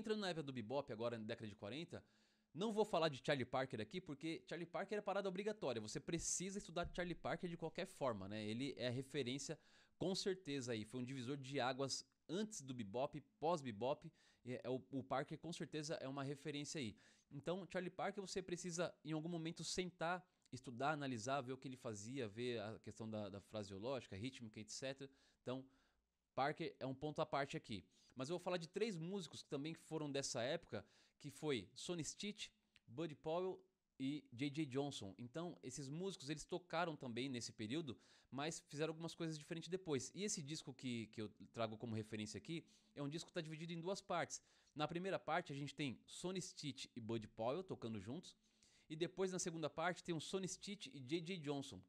Entrando na época do bebop, agora na década de 40, não vou falar de Charlie Parker aqui, porque Charlie Parker é parada obrigatória. Você precisa estudar Charlie Parker de qualquer forma, né? Ele é a referência, com certeza, aí. Foi um divisor de águas antes do bebop, pós-bebop. O Parker, com certeza, é uma referência aí. Então, Charlie Parker, você precisa, em algum momento, sentar, estudar, analisar, ver o que ele fazia, ver a questão da fraseológica, rítmica, etc. Então, Parker é um ponto à parte aqui. Mas eu vou falar de 3 músicos que também foram dessa época, que foi Sonny Stitt, Buddy Powell e J.J. Johnson. Então, esses músicos, eles tocaram também nesse período, mas fizeram algumas coisas diferentes depois. E esse disco que eu trago como referência aqui, é um disco que está dividido em 2 partes. Na primeira parte, a gente tem Sonny Stitt e Buddy Powell tocando juntos, e depois, na segunda parte, tem o Sonny Stitt e J.J. Johnson.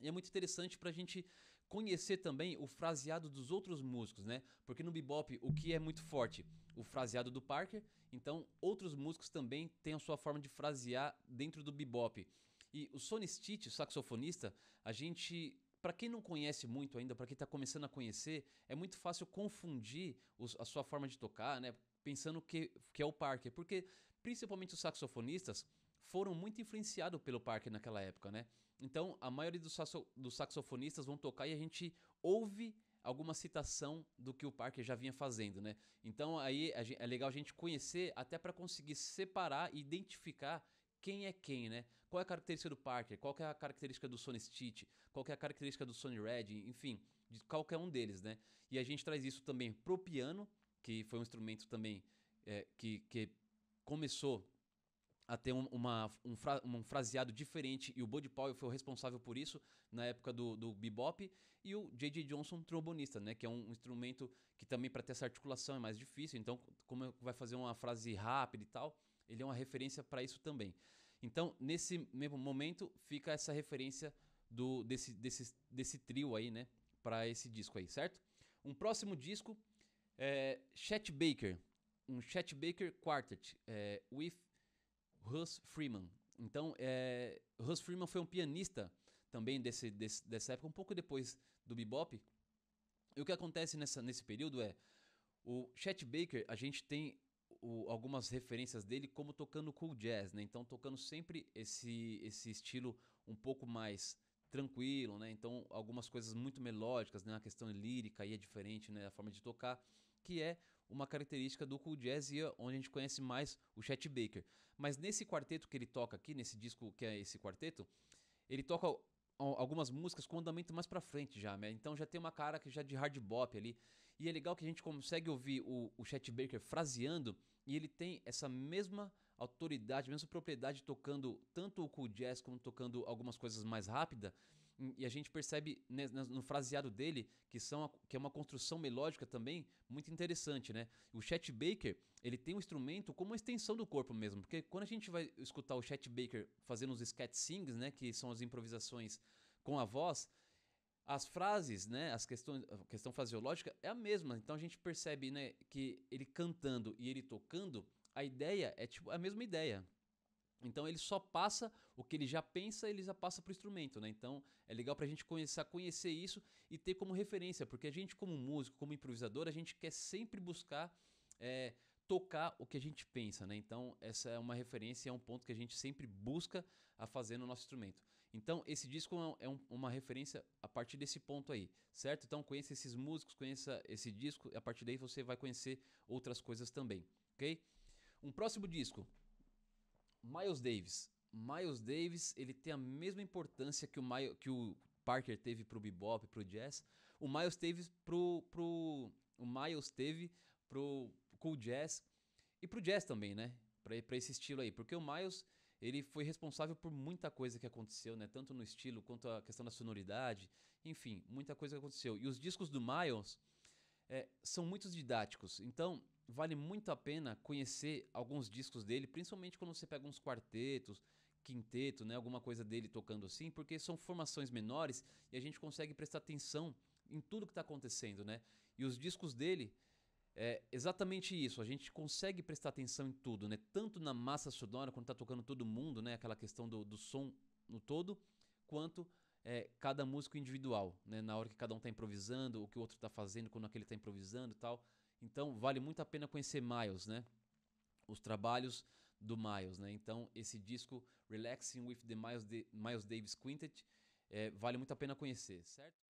E é muito interessante para a gente conhecer também o fraseado dos outros músicos, né? Porque no bebop o que é muito forte? O fraseado do Parker. Então outros músicos também têm a sua forma de frasear dentro do bebop. E o Sonny Stitt, saxofonista, a gente... Para quem não conhece muito ainda, para quem está começando a conhecer, é muito fácil confundir a sua forma de tocar, né? Pensando que é o Parker. Porque principalmente os saxofonistas foram muito influenciados pelo Parker naquela época, né? Então, a maioria dos saxofonistas vão tocar e a gente ouve alguma citação do que o Parker já vinha fazendo, né? Então, aí é legal a gente conhecer até para conseguir separar e identificar quem é quem, né? Qual é a característica do Parker, qual é a característica do Sonny Stitt, qual é a característica do Sonny Red, enfim, de qualquer um deles, né? E a gente traz isso também pro piano, que foi um instrumento também que começou a ter um fraseado diferente, e o Buddy Powell foi o responsável por isso na época do bebop, e o J.J. Johnson, trombonista, né, que é um instrumento que também para ter essa articulação é mais difícil, então como vai fazer uma frase rápida e tal, ele é uma referência para isso também. Então, nesse mesmo momento, fica essa referência desse trio aí, né, para esse disco aí, certo? Um próximo disco é Chet Baker, um Chet Baker Quartet, with Russ Freeman. Então, Russ Freeman foi um pianista também dessa época, um pouco depois do bebop. E o que acontece nesse período é, o Chet Baker, a gente tem algumas referências dele como tocando cool jazz, né? Então, tocando sempre esse estilo um pouco mais tranquilo, né? Então, algumas coisas muito melódicas, né? A questão lírica aí é diferente, né? A forma de tocar, que é uma característica do cool jazz e onde a gente conhece mais o Chet Baker. Mas nesse quarteto que ele toca aqui, nesse disco que é esse quarteto, ele toca algumas músicas com andamento mais pra frente já, né? Então já tem uma cara que já de hard bop ali. E é legal que a gente consegue ouvir o Chet Baker fraseando e ele tem essa mesma autoridade, mesma propriedade tocando tanto o cool jazz como tocando algumas coisas mais rápidas. E a gente percebe no fraseado dele que é uma construção melódica também muito interessante, né? O Chet Baker, ele tem um instrumento como uma extensão do corpo mesmo, porque quando a gente vai escutar o Chet Baker fazendo os scat sings, né, que são as improvisações com a voz, as frases, né, a questão fraseológica é a mesma. Então a gente percebe, né, que ele cantando e ele tocando, a ideia é tipo a mesma ideia. Então ele só passa o que ele já pensa, ele já passa pro instrumento, né? Então é legal pra gente começar a conhecer isso e ter como referência, porque a gente como músico, como improvisador, a gente quer sempre buscar tocar o que a gente pensa, né? Então essa é uma referência, é um ponto que a gente sempre busca a fazer no nosso instrumento. Então esse disco uma referência a partir desse ponto aí, certo? Então conheça esses músicos, conheça esse disco, e a partir daí você vai conhecer outras coisas também, ok? Um próximo disco, Miles Davis. Miles Davis, ele tem a mesma importância que o Parker teve pro bebop, pro jazz. O Miles teve pro cool jazz e pro jazz também, né? Pra esse estilo aí, porque o Miles, ele foi responsável por muita coisa que aconteceu, né? Tanto no estilo quanto a questão da sonoridade, enfim, muita coisa que aconteceu. E os discos do Miles são muito didáticos, então vale muito a pena conhecer alguns discos dele, principalmente quando você pega uns quartetos, quinteto, né, alguma coisa dele tocando assim, porque são formações menores e a gente consegue prestar atenção em tudo que está acontecendo, né? E os discos dele é exatamente isso, a gente consegue prestar atenção em tudo, né? Tanto na massa sonora, quando está tocando todo mundo, né? Aquela questão do som no todo, quanto cada músico individual, né? Na hora que cada um está improvisando, o que o outro está fazendo quando aquele está improvisando e tal. Então vale muito a pena conhecer Miles, né? Os trabalhos do Miles, né? Então esse disco Relaxing with the Miles Davis Quintet vale muito a pena conhecer, certo?